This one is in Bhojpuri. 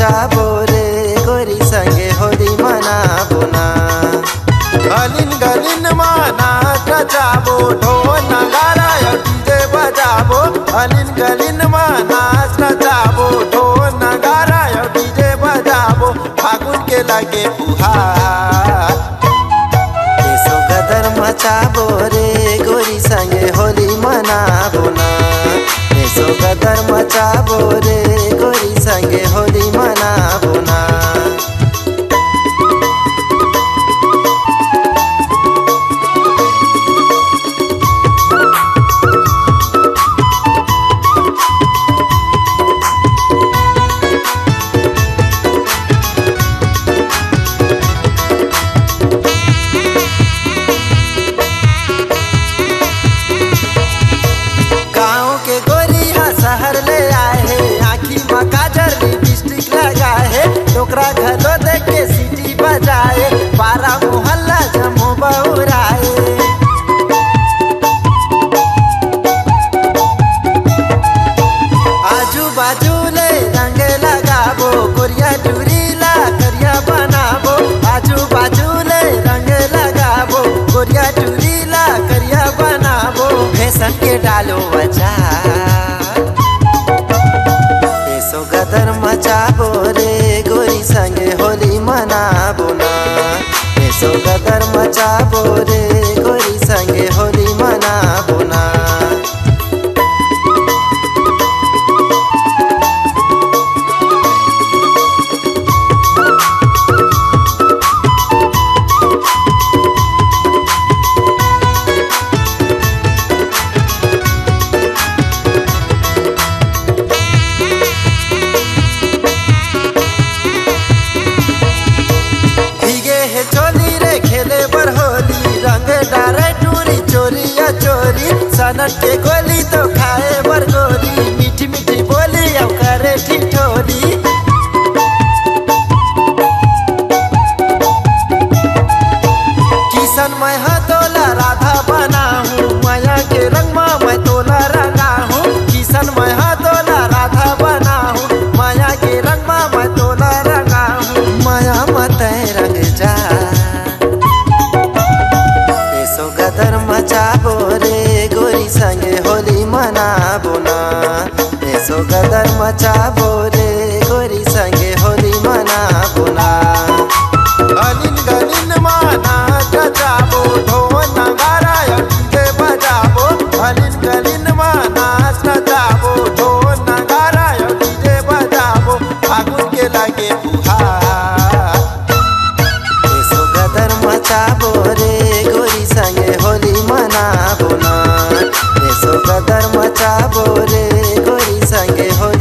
मचाबो रे गोरी संगे होली मनाबो ना। गलिन गलिन माना नचाबो ढोल नगारा डीजे बजाबो। गलिन गलिन माना नचाबो ढोल नगारा डीजे बजाबो। फागुन के लगे फुहार देशो गदर मचाबो रे गोरी संगे होली मनाबो ना। देशो गदर मचाबो रे गोरी संगे होली मनाबो ना। शहर ले आए है आँखी में काजल लिपस्टिक लगाए है। टोकरा घलो देख के सीटी बजाए बारा मोहल्ला जमो बहुराए। आजू बाजू ले रंग लगाबो कोरिया टूरीला करिया बनाबो। आजू बाजू ले रंग लगाबो कोरिया टूरीला करिया बनाबो। फैशन के डालो बचा गदर मचाबो रे गोरी संगे होली मनाबो ना। देशो गदर मचाबो रे गोरी संगे होली मनाबो ना। खेले बर होली रंग डारे टूरी चोरी या चोरी सनट के गोली तो खाए बर गोली। मीठी मीठी बोली अब करे ठिठोली। किशन मैं तोला राधा बना हूँ माया के रंग में मैं तोला रंगा हूँ। किशन मैं तोला राधा बना हूँ माया के रंग में मैं तोला रंगा हूँ। माया मत रंग जा गदर मचाबो रे गोरी संगे होली मनाबो ना। देशो गदर मचाबो रे गोरी संगे होली मनाबो ना। गलिन गलिन माना नचाबो ढोल नगारा डीजे बजाबो। गलिन गलिन माना नचाबो ढोल नगारा डीजे बजाबो। फागुन के लगे फुहार देशो गदर मचाबो रे गोरी संगे होली मनाबो ना। देशो गदर मचाबो रे गोरी संगे होली